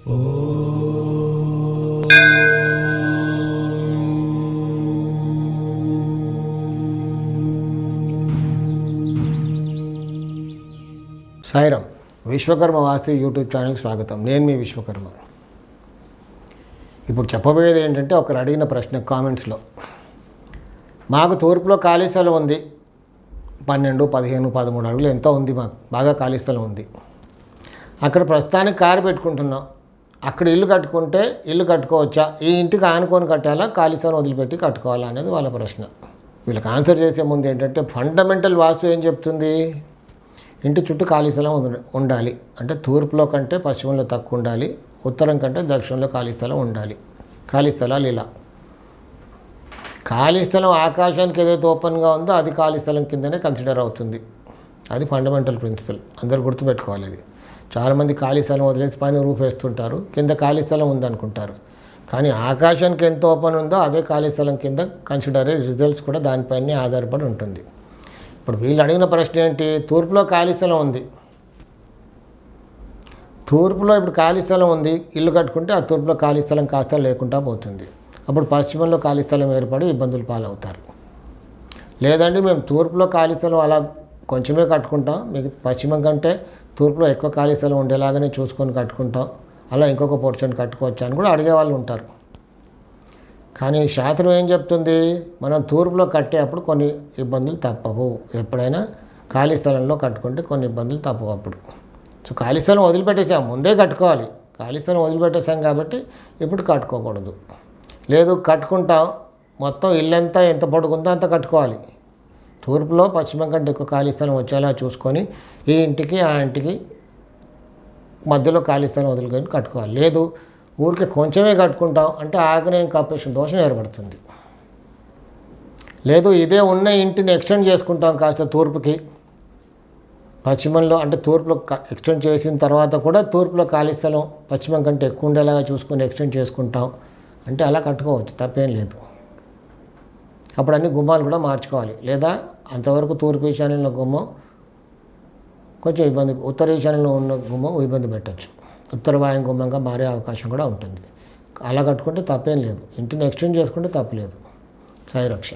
సాయిరామ్. విశ్వకర్మ వాస్తు YouTube ఛానల్కి స్వాగతం. నేను మీ విశ్వకర్మ. ఇప్పుడు చెప్పబోయేది ఏంటంటే, ఒకరు అడిగిన ప్రశ్న కామెంట్స్లో, మాకు తూర్పులో ఖాళీ స్థలం ఉంది, 12, 15, 13 అడుగులు ఎంతో ఉంది, మాకు బాగా ఖాళీ స్థలం ఉంది. అక్కడ ప్రస్తుతానికి కారు పెట్టుకుంటున్నాం. అక్కడ ఇల్లు కట్టుకుంటే ఇల్లు కట్టుకోవచ్చా? ఈ ఇంటికి ఆనుకొని కట్టాలా, ఖాళీ స్థలం వదిలిపెట్టి కట్టుకోవాలా అనేది వాళ్ళ ప్రశ్న. వీళ్ళకి ఆన్సర్ చేసే ముందు ఏంటంటే, ఫండమెంటల్ వాస్తు ఏం చెప్తుంది? ఇంటి చుట్టూ ఖాళీ స్థలం ఉండాలి. అంటే తూర్పులో కంటే పశ్చిమంలో తక్కువ ఉండాలి, ఉత్తరం కంటే దక్షిణంలో ఖాళీ స్థలం ఉండాలి. ఖాళీ స్థలాలు ఇలా. ఖాళీ స్థలం ఆకాశానికి ఏదైతే ఓపెన్గా ఉందో అది ఖాళీ స్థలం కిందనే కన్సిడర్ అవుతుంది. అది ఫండమెంటల్ ప్రిన్సిపల్, అందరూ గుర్తుపెట్టుకోవాలి. ఇది చాలామంది ఖాళీ స్థలం వదిలేసి పైన రూఫ్ వేస్తుంటారు, కింద ఖాళీ స్థలం ఉందనుకుంటారు. కానీ ఆకాశానికి ఎంత ఓపెన్ ఉందో అదే ఖాళీ స్థలం కింద కన్సిడర్ అయ్యే రిజల్ట్స్ కూడా దానిపైనే ఆధారపడి ఉంటుంది. ఇప్పుడు వీళ్ళు అడిగిన ప్రశ్న ఏంటి? తూర్పులో ఖాళీ స్థలం ఉంది. తూర్పులో ఇప్పుడు ఖాళీ స్థలం ఉంది, ఇల్లు కట్టుకుంటే ఆ తూర్పులో ఖాళీ స్థలం కాస్త లేకుండా పోతుంది. అప్పుడు పశ్చిమంలో ఖాళీ స్థలం ఏర్పడి ఇబ్బందులు పాలవుతారు. లేదండి, మేము తూర్పులో ఖాళీ స్థలం అలా కొంచెమే కట్టుకుంటాం, మీకు పశ్చిమం కంటే తూర్పులో ఎక్కువ ఖాళీ స్థలం ఉండేలాగానే చూసుకొని కట్టుకుంటాం, అలా ఇంకొక పోర్షన్ కట్టుకోవచ్చు అని కూడా అడిగేవాళ్ళు ఉంటారు. కానీ శాస్త్రం ఏం చెప్తుంది? మనం తూర్పులో కట్టేటప్పుడు కొన్ని ఇబ్బందులు తప్పవు. ఎప్పుడైనా ఖాళీ స్థలంలో కట్టుకుంటే కొన్ని ఇబ్బందులు తప్పవు. అప్పుడు సో ఖాళీ స్థలం వదిలిపెట్టేసాం, ముందే కట్టుకోవాలి. ఖాళీ స్థలం వదిలిపెట్టేసాం కాబట్టి ఇప్పుడు కట్టుకోకూడదు. లేదు, కట్టుకుంటాం, మొత్తం ఇల్లంతా ఎంత పొడుగుందో అంత కట్టుకోవాలి. తూర్పులో పశ్చిమం కంటే ఎక్కువ ఖాళీ స్థలం వచ్చేలా చూసుకొని ఈ ఇంటికి ఆ ఇంటికి మధ్యలో ఖాళీ స్థలం వదులుకొని కట్టుకోవాలి. లేదు, ఊరికి కొంచెమే కట్టుకుంటాం అంటే ఆగ్నేయం కాపరేషన్ దోషం ఏర్పడుతుంది. లేదు, ఇదే ఉన్న ఇంటిని ఎక్స్టెండ్ చేసుకుంటాం కాస్త తూర్పుకి, పశ్చిమంలో అంటే తూర్పులో ఎక్స్టెండ్ చేసిన తర్వాత కూడా తూర్పులో ఖాళీ స్థలం పశ్చిమం కంటే ఎక్కువ ఉండేలాగా చూసుకొని ఎక్స్టెండ్ చేసుకుంటాం అంటే అలా కట్టుకోవచ్చు, తప్పేం లేదు. అప్పుడు అన్ని గుమ్మాలు కూడా మార్చుకోవాలి. లేదా అంతవరకు తూర్పు ఈశాన్యంలో గుమ్మం కొంచెం ఇబ్బంది, ఉత్తర ఈశాన్యంలో ఉన్న గుమ్మం ఇబ్బంది పెట్టచ్చు, ఉత్తర వాయు గుమ్మంగా మారే అవకాశం కూడా ఉంటుంది. అలా కట్టుకుంటే తప్పేం లేదు, ఇంటిని ఎక్స్టెండ్ చేసుకుంటే తప్పలేదు. సాయి రక్ష.